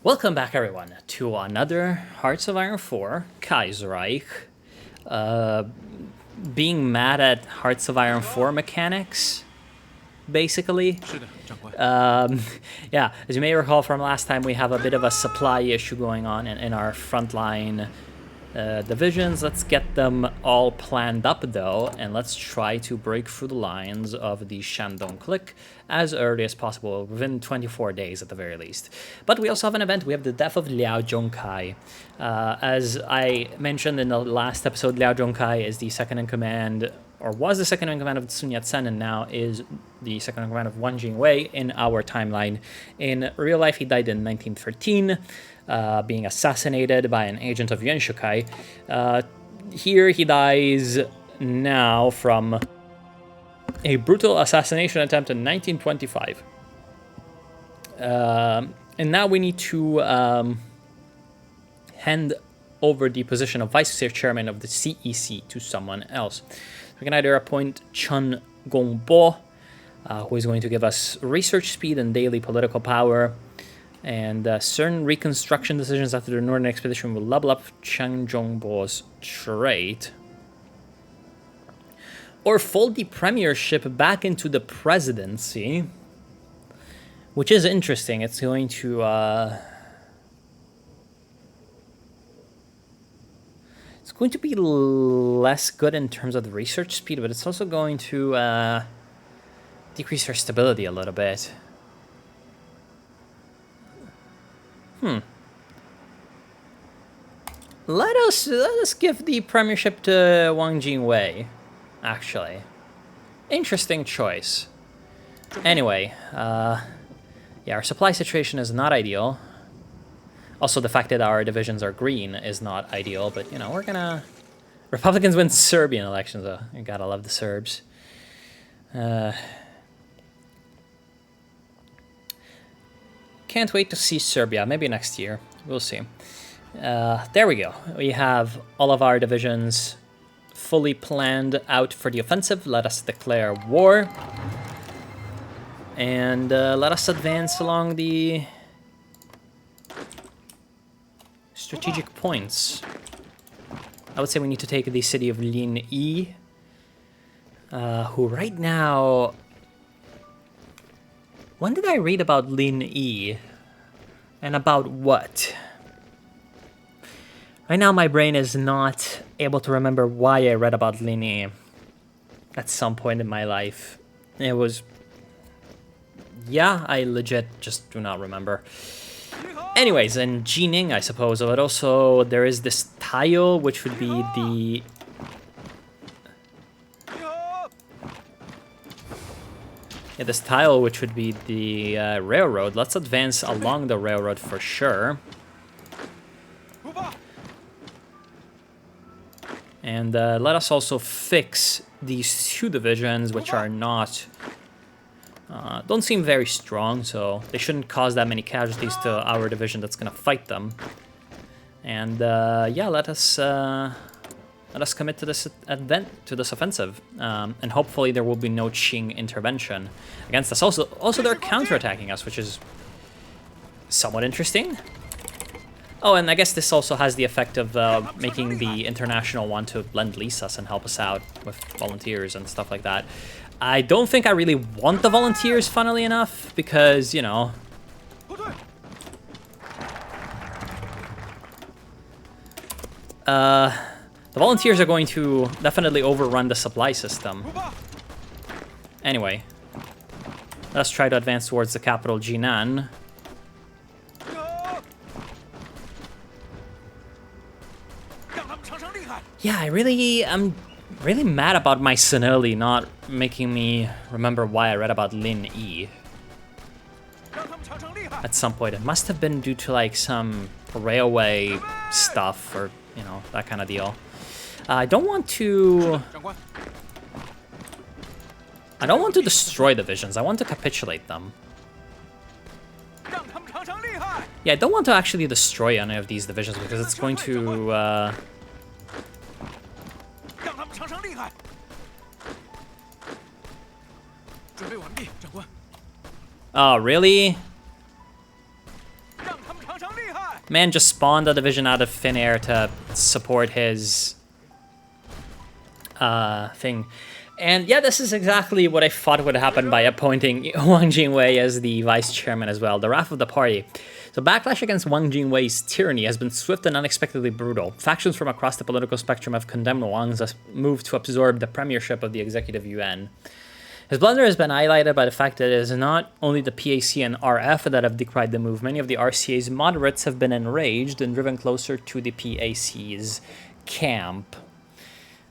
Welcome back, everyone, to another Hearts of Iron 4 Kaiserreich. Being mad at Hearts of Iron 4 mechanics, basically. Yeah, as you may recall from last time, we have a bit of a supply issue going on in our frontline divisions. Let's get them all planned up, though, and let's try to break through the lines of the Shandong Clique as early as possible, within 24 days at the very least. But we also have an event. We have the death of Liao Zhongkai. As I mentioned in the last episode, Liao Zhongkai is the second in command, or was the second in command of Sun Yat-sen, and now is the second in command of Wang Jingwei in our timeline. In real life, he died in 1913, being assassinated by an agent of Yuan Shikai. Here, he dies now from a brutal assassination attempt in 1925. And now we need to hand over the position of vice chairman of the CEC to someone else. We can either appoint Chen Gongbo, who is going to give us research speed and daily political power, and certain reconstruction decisions after the Northern Expedition will level up Chen Zhongbo's trait, or fold the premiership back into the presidency, which is interesting. It's going to be less good in terms of the research speed, but it's also going to decrease our stability a little bit. Let us give the premiership to Wang Jingwei. Actually, interesting choice. Anyway, yeah, our supply situation is not ideal. Also, the fact that our divisions are green is not ideal, but, you know, we're gonna... Republicans win Serbian elections, though. You gotta love the Serbs. Can't wait to see Serbia. Maybe next year. We'll see. There we go. We have all of our divisions fully planned out for the offensive. Let us declare war. And let us advance along the strategic points. I would say we need to take the city of Lin Yi, who right now... When did I read about Lin Yi? And about what? Right now my brain is not able to remember why I read about Lin Yi at some point in my life. It was... Yeah, I legit just do not remember. Anyways, in Jinan, I suppose, but also there is this tile, which would be the... Yeah, this tile, which would be the railroad. Let's advance along the railroad for sure. And let us also fix these two divisions, which are not... don't seem very strong, so they shouldn't cause that many casualties to our division that's going to fight them. And yeah, let us commit to this offensive, and hopefully there will be no Qing intervention against us. Also, they're counterattacking us, which is somewhat interesting. Oh, and I guess this also has the effect of making the international want to lend-lease us and help us out with volunteers and stuff like that. I don't think I really want the volunteers, funnily enough, because, you know... the volunteers are going to definitely overrun the supply system. Anyway, let's try to advance towards the capital, Jinan. Yeah, I'm really mad about my senility not making me remember why I read about Lin Yi. At some point, it must have been due to like some railway stuff or, you know, that kind of deal. I don't want to destroy divisions. I want to capitulate them. Yeah, I don't want to actually destroy any of these divisions because it's going to... Oh, really? Man just spawned a division out of thin air to support his thing. And yeah, this is exactly what I thought would happen by appointing Wang Jingwei as the vice chairman as well, the wrath of the party. So backlash against Wang Jingwei's tyranny has been swift and unexpectedly brutal. Factions from across the political spectrum have condemned Wang's move to absorb the premiership of the Executive Yuan. His blunder has been highlighted by the fact that it is not only the PAC and RF that have decried the move. Many of the RCA's moderates have been enraged and driven closer to the PAC's camp.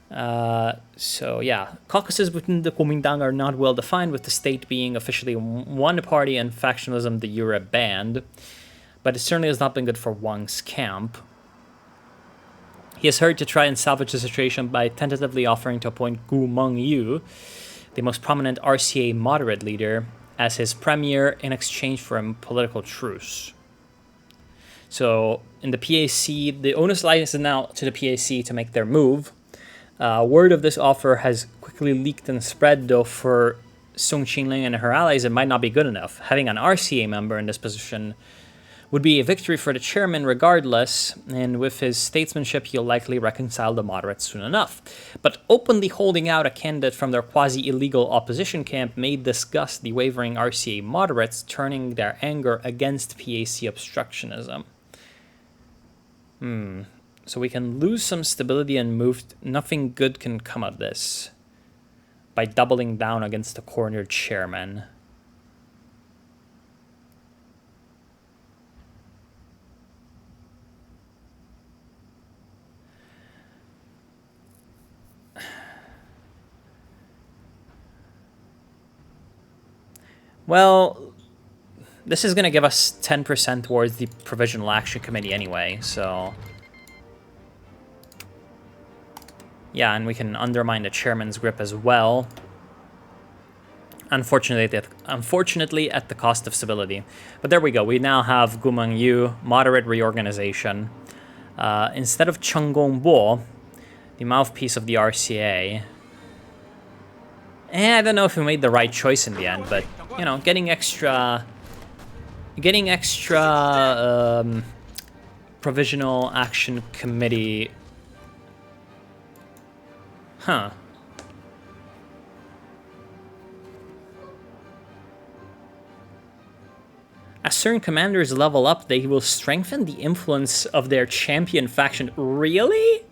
So yeah, caucuses within the Kuomintang are not well defined, with the state being officially one party and factionalism de jure banned. But it certainly has not been good for Wang's camp. He has hurried to try and salvage the situation by tentatively offering to appoint Gu Mengyu, the most prominent RCA moderate leader, as his premier in exchange for a political truce. So in the PAC, the onus lies now to the PAC to make their move. Word of this offer has quickly leaked and spread, though for Song Qinling and her allies it might not be good enough. Having an RCA member in this position would be a victory for the chairman regardless, and with his statesmanship he'll likely reconcile the moderates soon enough. But openly holding out a candidate from their quasi-illegal opposition camp may disgust the wavering RCA moderates, turning their anger against PAC obstructionism. So we can lose some stability and move. Nothing good can come of this by doubling down against the cornered chairman. Well, this is going to give us 10% towards the Provisional Action Committee anyway, so... Yeah, and we can undermine the chairman's grip as well. Unfortunately, at the cost of stability. But there we go. We now have Gu Mengyu, moderate reorganization. Instead of Cheng Gongbo, the mouthpiece of the RCA. I don't know if we made the right choice in the end, but, you know, getting extra Provisional Action Committee... Huh. As certain commanders level up, they will strengthen the influence of their champion faction. Really?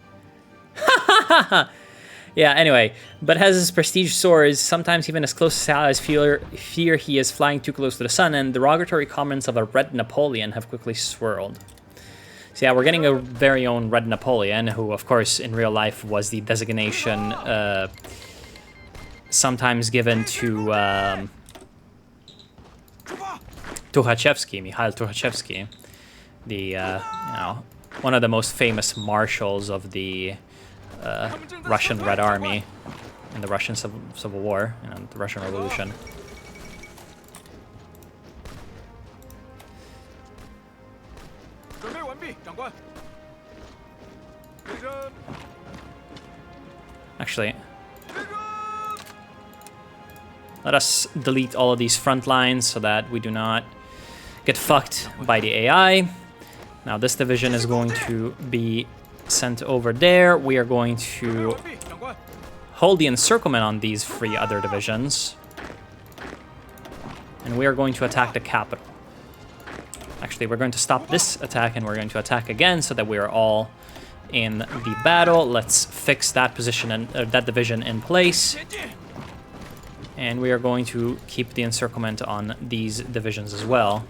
Yeah, anyway. But as his prestige soars, sometimes even his closest allies fear he is flying too close to the sun, and derogatory comments of a Red Napoleon have quickly swirled. So yeah, we're getting a very own Red Napoleon, who, of course, in real life was the designation sometimes given to Tukhachevsky, Mikhail Tukhachevsky, the you know, one of the most famous marshals of the Russian Red Army in the Russian Civil War, you know, the Russian Revolution. Actually, let us delete all of these front lines so that we do not get fucked by the AI. Now this division is going to be sent over there. We are going to hold the encirclement on these 3 other divisions. And we are going to attack the capital. Actually, we're going to stop this attack and we're going to attack again so that we are all in the battle. Let's fix that position and that division in place. And we are going to keep the encirclement on these divisions as well.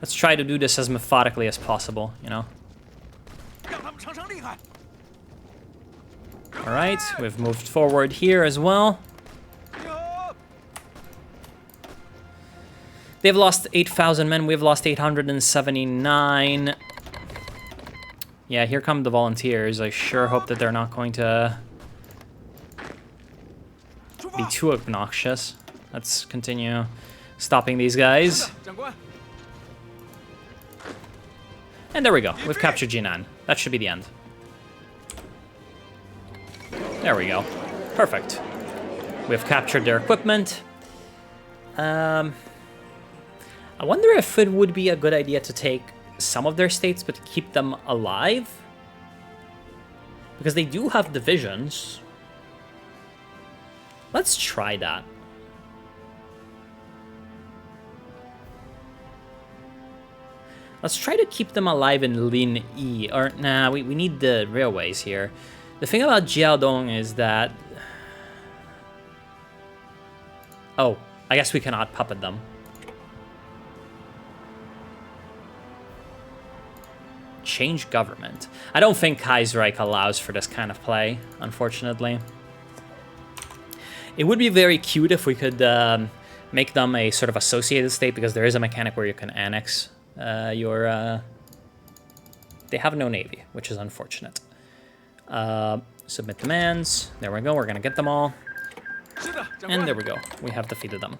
Let's try to do this as methodically as possible, you know? Alright, we've moved forward here as well. They've lost 8,000 men, we've lost 879. Yeah, here come the volunteers. I sure hope that they're not going to be too obnoxious. Let's continue stopping these guys. And there we go. We've captured Jinan. That should be the end. There we go. Perfect. We have captured their equipment. I wonder if it would be a good idea to take some of their states, but keep them alive. Because they do have divisions. Let's try that. Let's try to keep them alive in Lin Yi. Or, nah, we need the railways here. The thing about Jiadong is that... Oh, I guess we cannot puppet them. Change government. I don't think Kaiserreich allows for this kind of play, unfortunately. It would be very cute if we could make them a sort of associated state, because there is a mechanic where you can annex your... They have no navy, which is unfortunate. Submit demands. There we go. We're going to get them all. And there we go. We have defeated them.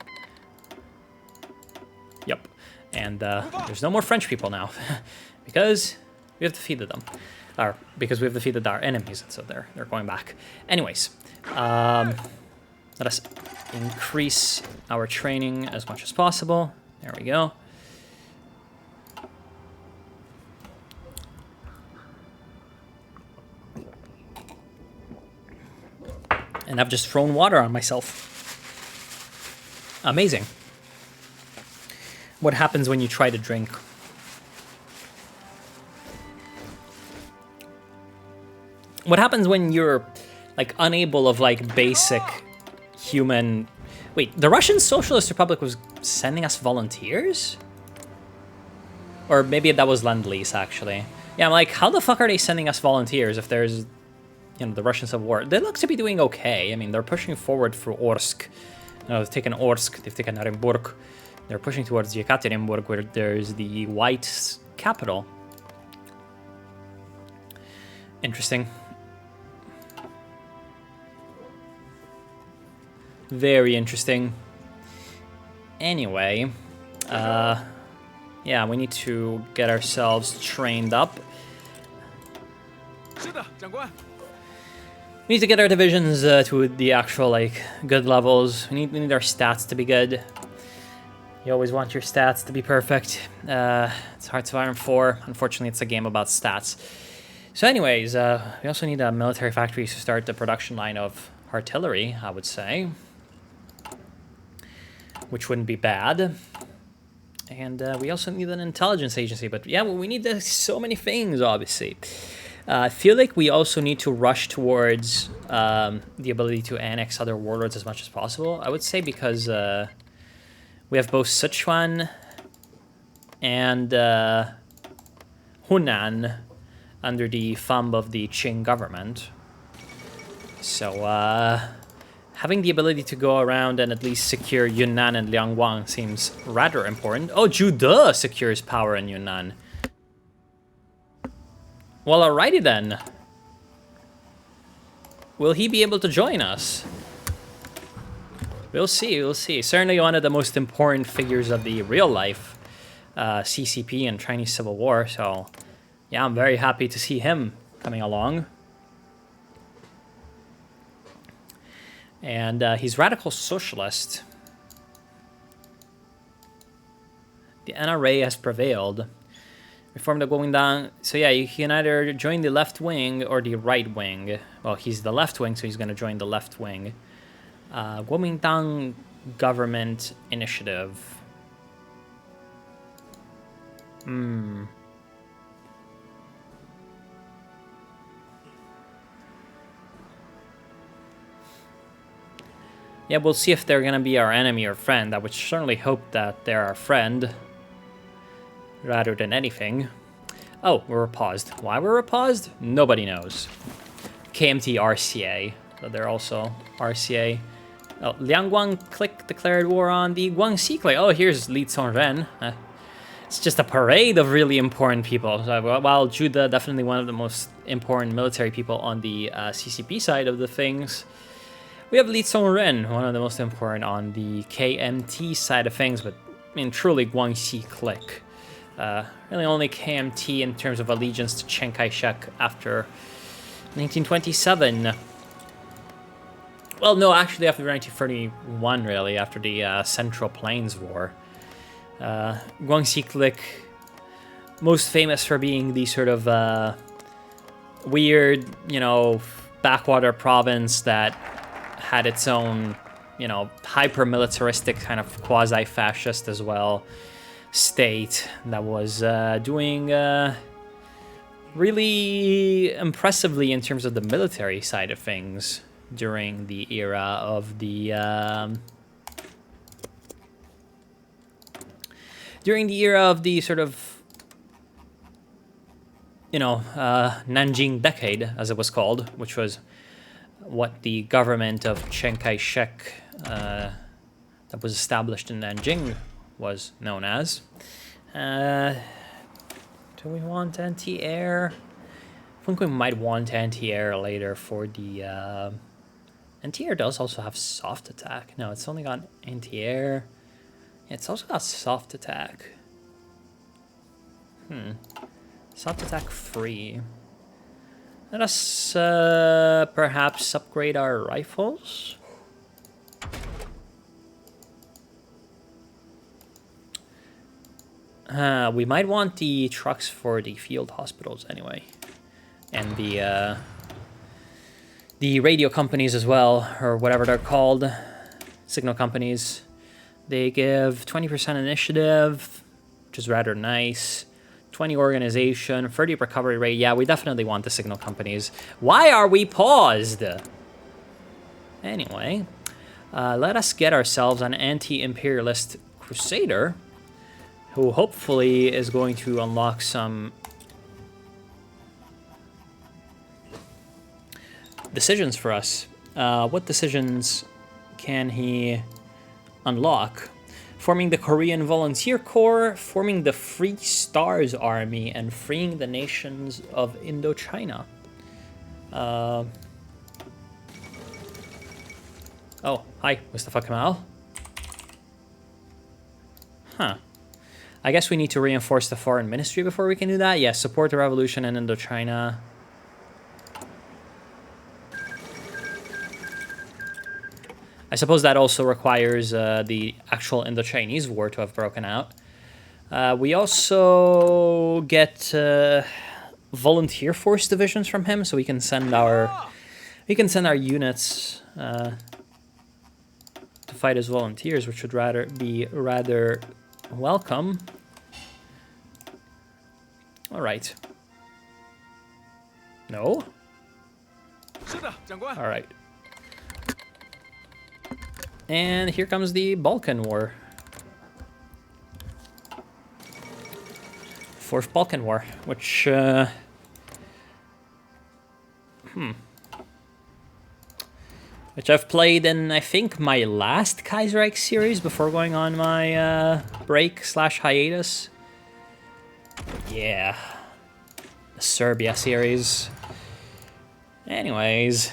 Yep. And there's no more French people now. Because we have defeated them. Or because we have defeated our enemies, so they're going back. Anyways. Let us increase our training as much as possible. There we go. And I've just thrown water on myself. Amazing. What happens when you try to drink? What happens when you're, like, unable of, like, basic human... Wait, the Russian Socialist Republic was sending us volunteers? Or maybe that was Lend-Lease, actually. Yeah, I'm like, how the fuck are they sending us volunteers if there's... You know, the Russian Civil War. They look to be doing okay. I mean, they're pushing forward through Orsk. You know, they've taken Orsk, they've taken Orenburg. They're pushing towards Yekaterinburg, where there's the white capital. Interesting. Very interesting. Anyway, yeah, we need to get ourselves trained up. We need to get our divisions to the actual, like, good levels. We need our stats to be good. You always want your stats to be perfect. It's Hearts of Iron 4. Unfortunately, it's a game about stats. So anyways, we also need military factories to start the production line of artillery, I would say. Which wouldn't be bad. And we also need an intelligence agency. But yeah, well, we need so many things, obviously. I feel like we also need to rush towards the ability to annex other warlords as much as possible. I would say because we have both Sichuan and Hunan under the thumb of the Qing government. So having the ability to go around and at least secure Yunnan and Liangwang seems rather important. Oh, Jude secures power in Yunnan. Well, alrighty then. Will he be able to join us? We'll see, we'll see. Certainly one of the most important figures of the real-life CCP and Chinese Civil War, so yeah, I'm very happy to see him coming along. And he's radical socialist. The NRA has prevailed. Reform the Kuomintang. So yeah, you can either join the left wing or the right wing. Well, he's the left wing, so he's going to join the left wing. Kuomintang Government Initiative. Yeah, we'll see if they're going to be our enemy or friend. I would certainly hope that they're our friend, rather than anything. Oh, we're paused. Why we're paused? Nobody knows. KMT RCA. So they're also RCA. Oh, Liangguang Clique declared war on the Guangxi Clique. Oh, here's Li Congren. It's just a parade of really important people. So, while Judah, definitely one of the most important military people on the CCP side of the things, we have Li Congren, one of the most important on the KMT side of things, but I mean, truly Guangxi Clique. Really only KMT in terms of allegiance to Chiang Kai-shek after 1927. Well, no, actually after 1931, really, after the Central Plains War. Guangxi Clique, most famous for being the sort of weird, you know, backwater province that had its own, you know, hyper-militaristic kind of quasi-fascist as well state that was doing really impressively in terms of the military side of things during the era of the sort of, you know, Nanjing Decade, as it was called, which was what the government of Chiang Kai-shek that was established in Nanjing was known as. Do we want anti-air? I think we might want anti-air later for the... anti-air does also have soft attack. No, it's only got anti-air. Yeah, it's also got soft attack. Soft attack free. Let us perhaps upgrade our rifles. We might want the trucks for the field hospitals anyway. And the radio companies as well, or whatever they're called. Signal companies. They give 20% initiative, which is rather nice. 20 organization, 30 recovery rate. Yeah, we definitely want the signal companies. Why are we paused? Anyway, let us get ourselves an anti-imperialist crusader who hopefully is going to unlock some decisions for us. What decisions can he unlock? Forming the Korean Volunteer Corps, forming the Free Stars Army, and freeing the nations of Indochina. Oh, hi, Mustafa Kemal. Huh. I guess we need to reinforce the foreign ministry before we can do that. Yes, support the revolution in Indochina. I suppose that also requires the actual Indo-Chinese war to have broken out. We also get volunteer force divisions from him, so we can send our units to fight as volunteers, which would be rather welcome. All right. No? All right. And here comes the Balkan War. Fourth Balkan War, which, which I've played in, I think, my last Kaiserreich series before going on my break/hiatus. Yeah. The Serbia series. Anyways.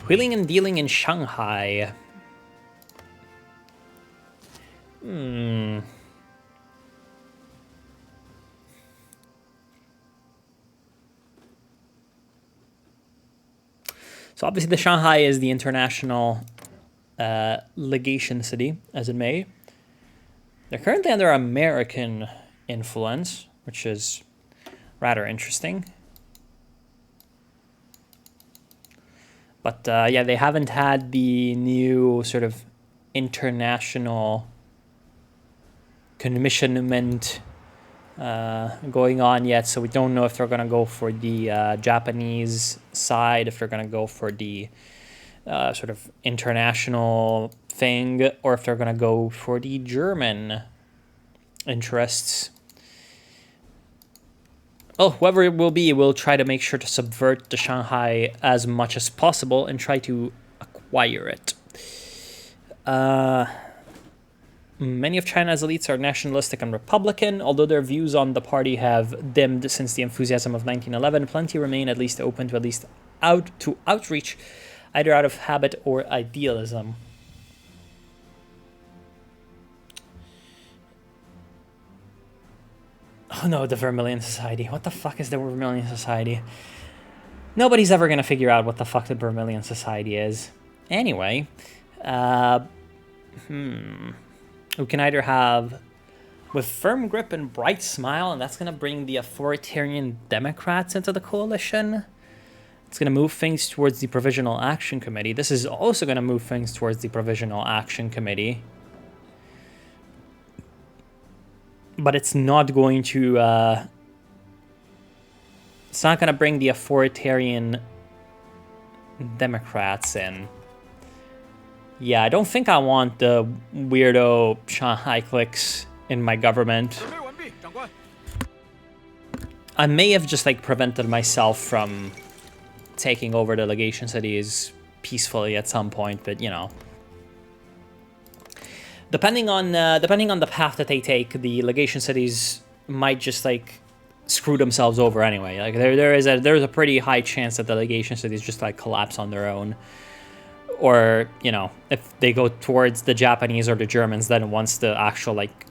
Wheeling and dealing in Shanghai. So obviously the Shanghai is the international legation city, as it may. They're currently under American influence, which is rather interesting. But yeah, they haven't had the new sort of international commissionment going on yet, so we don't know if they're going to go for the Japanese side, if they're going to go for the sort of international thing, or if they're going to go for the German interests. Well, whoever it will be, will try to make sure to subvert the Shanghai as much as possible and try to acquire it. Many of China's elites are nationalistic and Republican. Although their views on the party have dimmed since the enthusiasm of 1911, plenty remain at least open to outreach, either out of habit or idealism. Oh no, the Vermilion Society. What the fuck is the Vermilion Society? Nobody's ever going to figure out what the fuck the Vermilion Society is. Anyway, we can either have with firm grip and bright smile, and that's going to bring the authoritarian Democrats into the coalition. It's going to move things towards the Provisional Action Committee. This is also going to move things towards the Provisional Action Committee. But it's not going to... it's not going to bring the authoritarian Democrats in. Yeah, I don't think I want the weirdo Shanghai cliques in my government. I may have just like prevented myself from taking over the legation cities peacefully at some point, but you know, depending on the path that they take, the legation cities might just like screw themselves over anyway. Like there's a pretty high chance that the legation cities just like collapse on their own. Or, you know, if they go towards the Japanese or the Germans, then once the actual, like,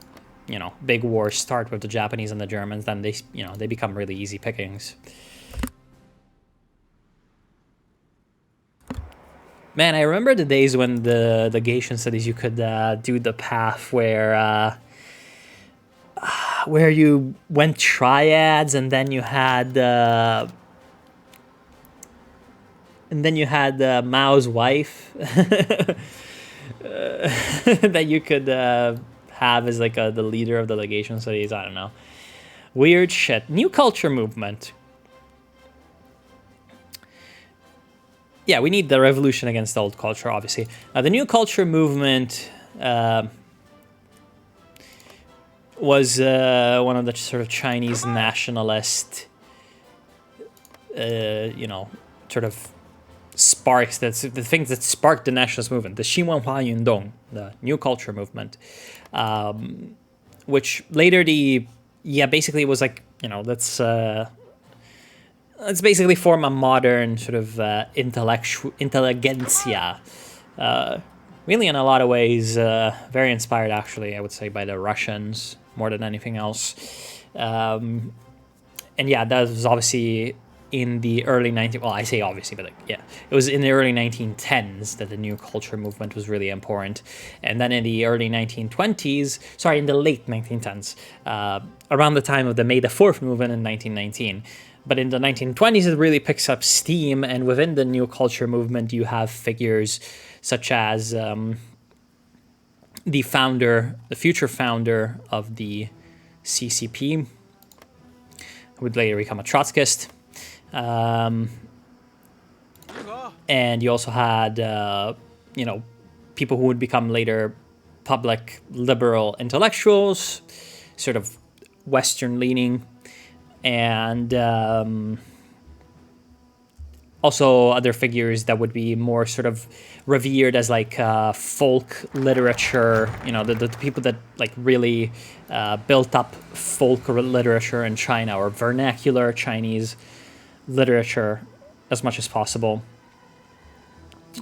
you know, big wars start with the Japanese and the Germans, then they, you know, they become really easy pickings. Man, I remember the days when the legation cities, you could do the path where you went triads and then you had... And then you had Mao's wife that you could have as like the leader of the legation cities. I don't know. Weird shit. New culture movement. Yeah, we need the revolution against the old culture, obviously. The new culture movement was one of the sort of Chinese nationalist, you know, sort of sparks, that's the things that sparked the nationalist movement, the Xinwenhua Yundong, the new culture movement, which later basically was like, you know, let's basically form a modern sort of intelligentsia, really in a lot of ways very inspired actually, I would say, by the Russians more than anything else. And yeah, that was obviously in the early well, I say obviously, but like, yeah, it was in the early 1910s that the new culture movement was really important. And then in the early 1920s, sorry, in the late 1910s, around the time of the May the 4th movement in 1919. But in the 1920s, it really picks up steam. And within the new culture movement, you have figures such as the future founder of the CCP, who would later become a Trotskyist. And you also had, you know, people who would become later public liberal intellectuals, sort of Western leaning, and also other figures that would be more sort of revered as like folk literature, you know, the people that like really built up folk literature in China, or vernacular Chinese literature as much as possible.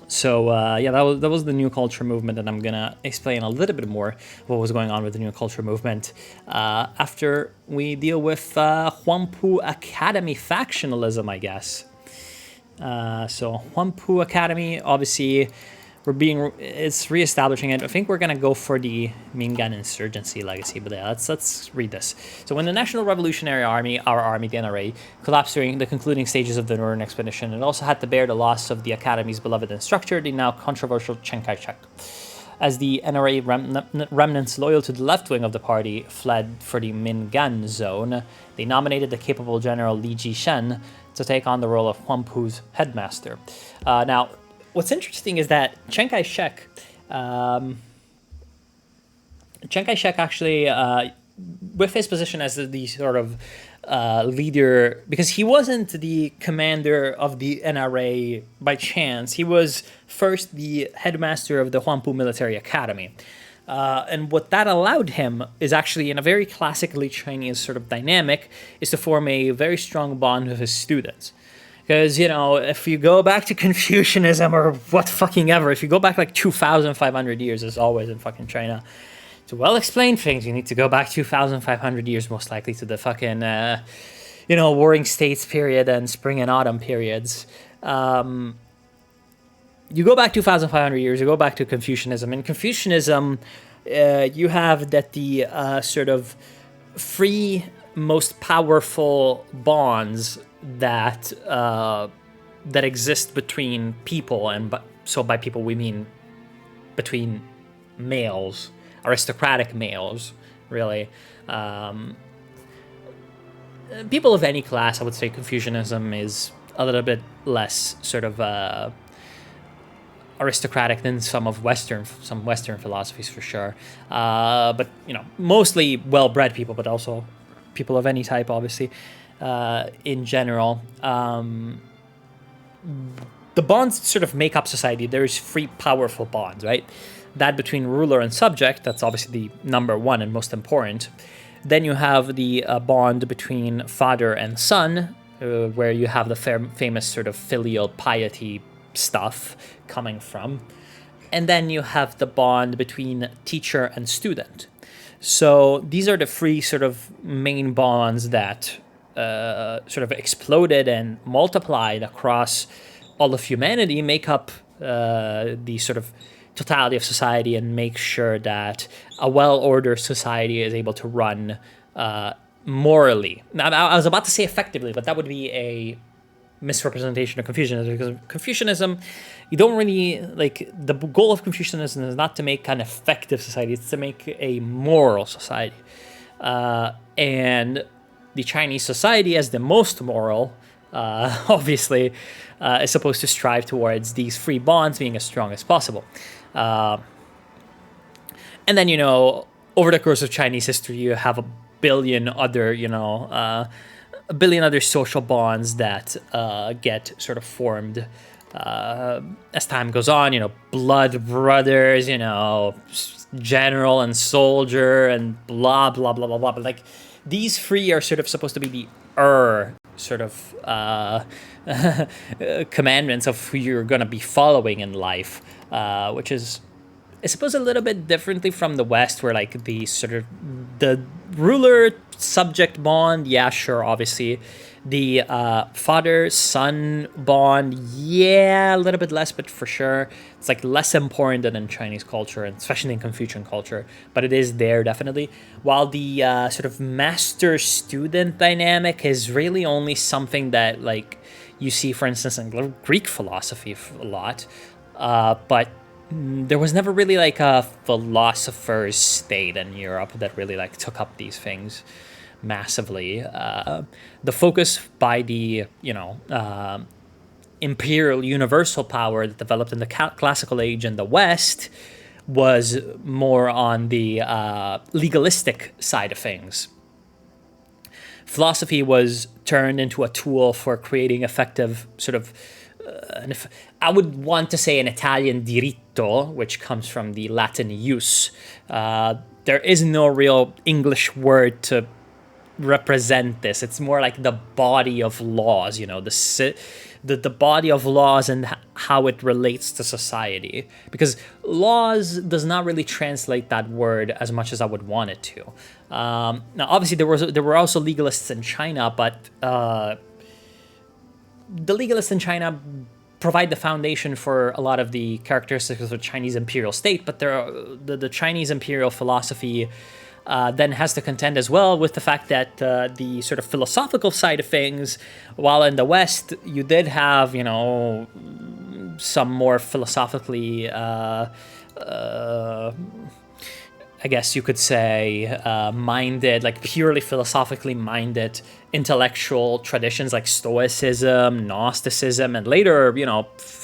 So yeah, that was the new culture movement, and I'm gonna explain a little bit more what was going on with the new culture movement after we deal with Huangpu Academy factionalism, I guess. So Huangpu Academy, obviously, it's reestablishing it. I think we're gonna go for the Mingan insurgency legacy, but yeah, let's read this. So when the National Revolutionary Army, our army, the NRA, collapsed during the concluding stages of the Northern Expedition, it also had to bear the loss of the Academy's beloved instructor, the now controversial Chiang Kai-shek. As the NRA remnants loyal to the left wing of the party fled for the Mingan zone, they nominated the capable General Li Jishen to take on the role of Huangpu's headmaster. Now, what's interesting is that Chiang Kai-shek actually, with his position as the sort of leader, because he wasn't the commander of the NRA by chance, he was first the headmaster of the Huangpu Military Academy. And what that allowed him is actually, in a very classically Chinese sort of dynamic, is to form a very strong bond with his students. Because, you know, if you go back to Confucianism or what fucking ever, if you go back like 2,500 years, as always in fucking China, to well explain things, you need to go back 2,500 years, most likely to the fucking Warring States period and Spring and Autumn periods. You go back 2,500 years, you go back to Confucianism. In Confucianism, you have that the sort of free, most powerful bonds that that exist between people, and so by people we mean between males, aristocratic males, really. People of any class, I would say Confucianism is a little bit less sort of aristocratic than some Western philosophies for sure. But mostly well-bred people, but also people of any type, obviously. In general, the bonds sort of make up society. There's free, powerful bonds, right? That between ruler and subject, that's obviously the number one and most important. Then you have the bond between father and son, where you have the famous sort of filial piety stuff coming from. And then you have the bond between teacher and student. So these are the three sort of main bonds that sort of exploded and multiplied across all of humanity, make up the sort of totality of society, and make sure that a well-ordered society is able to run morally. Now, I was about to say effectively, but that would be a misrepresentation of Confucianism, because Confucianism, you don't really, the goal of Confucianism is not to make an effective society, it's to make a moral society. And the Chinese society, as the most moral, obviously, is supposed to strive towards these free bonds being as strong as possible. And then, over the course of Chinese history, you have a billion other social bonds that get sort of formed as time goes on. Blood brothers, general and soldier, and blah blah blah blah blah. But these three are sort of supposed to be the sort of commandments of who you're going to be following in life, which is, I suppose, a little bit differently from the West, where the sort of the ruler subject bond, yeah, sure, obviously. The father son bond, yeah, a little bit less, but for sure it's less important than in Chinese culture, and especially in Confucian culture, but it is there definitely. While the sort of master student dynamic is really only something that you see, for instance, in Greek philosophy a lot, but there was never really a philosopher's state in Europe that really took up these things massively. The focus by the imperial universal power that developed in the classical age in the West was more on the legalistic side of things. Philosophy was turned into a tool for creating effective sort of I would want to say an Italian diritto, which comes from the Latin jus. There is no real English word to represent this. It's more like the body of laws, the body of laws and how it relates to society. Because laws does not really translate that word as much as I would want it to. Now, obviously, there were also legalists in China, but the legalists in China provide the foundation for a lot of the characteristics of the Chinese imperial state, but the Chinese imperial philosophy then has to contend as well with the fact that the sort of philosophical side of things, while in the West you did have, some more philosophically, I guess you could say, minded, purely philosophically minded intellectual traditions like Stoicism, Gnosticism, and later,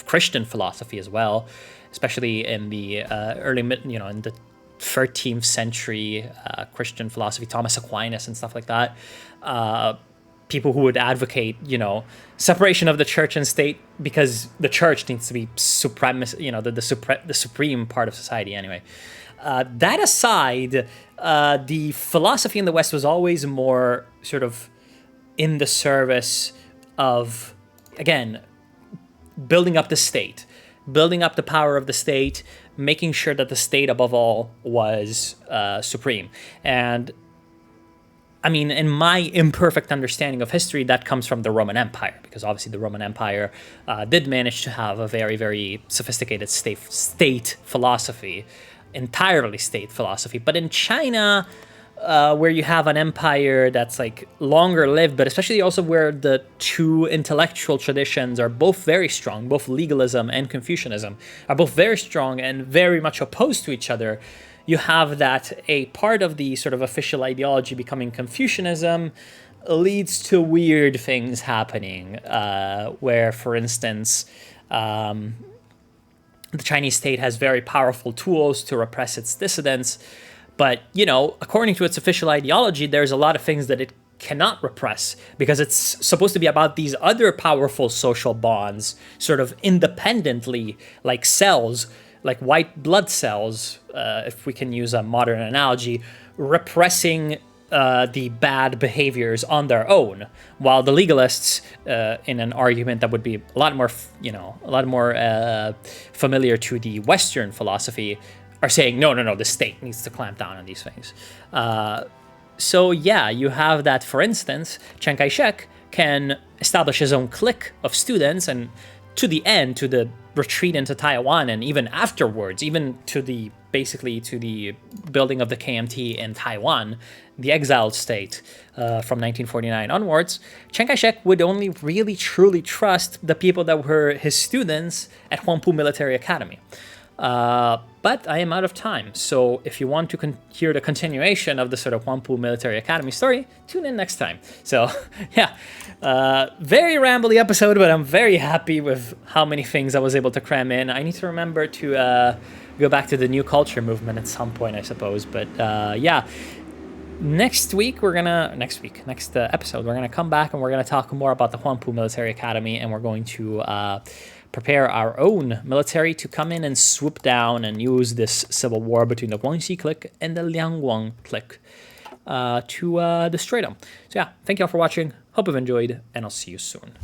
Christian philosophy as well, especially in the in the 13th century Christian philosophy, Thomas Aquinas and stuff like that. People who would advocate, separation of the church and state because the church needs to be the supreme part of society anyway. That aside, the philosophy in the West was always more sort of in the service of, again, building up the state, building up the power of the state, making sure that the state above all was supreme. And I mean, in my imperfect understanding of history, that comes from the Roman Empire, because obviously the Roman Empire did manage to have a very, very sophisticated state philosophy, entirely state philosophy. But in China, where you have an empire that's like longer lived, but especially also where the two intellectual traditions are both very strong, both legalism and Confucianism are both very strong and very much opposed to each other, you have that a part of the sort of official ideology becoming Confucianism leads to weird things happening, where, for instance, the Chinese state has very powerful tools to repress its dissidents. But, you know, according to its official ideology, there's a lot of things that it cannot repress because it's supposed to be about these other powerful social bonds sort of independently, like cells, like white blood cells, if we can use a modern analogy, repressing the bad behaviors on their own, while the legalists, in an argument that would be a lot more, familiar to the Western philosophy, are saying, no, the state needs to clamp down on these things. So yeah, you have that, for instance, Chiang Kai-shek can establish his own clique of students, and to the end, to the retreat into Taiwan, and even afterwards, even to the building of the KMT in Taiwan, the exiled state from 1949 onwards, Chiang Kai-shek would only really truly trust the people that were his students at Huangpu Military Academy. But I am out of time, so if you want to hear the continuation of the sort of Huangpu Military Academy story, tune in next time. So, yeah, very rambly episode, but I'm very happy with how many things I was able to cram in. I need to remember to go back to the new culture movement at some point, I suppose. But yeah, next episode, we're gonna come back and we're gonna talk more about the Huangpu Military Academy, and we're going to prepare our own military to come in and swoop down and use this civil war between the Guangxi clique and the Liangwang clique to destroy them. So yeah, thank you all for watching. Hope you've enjoyed, and I'll see you soon.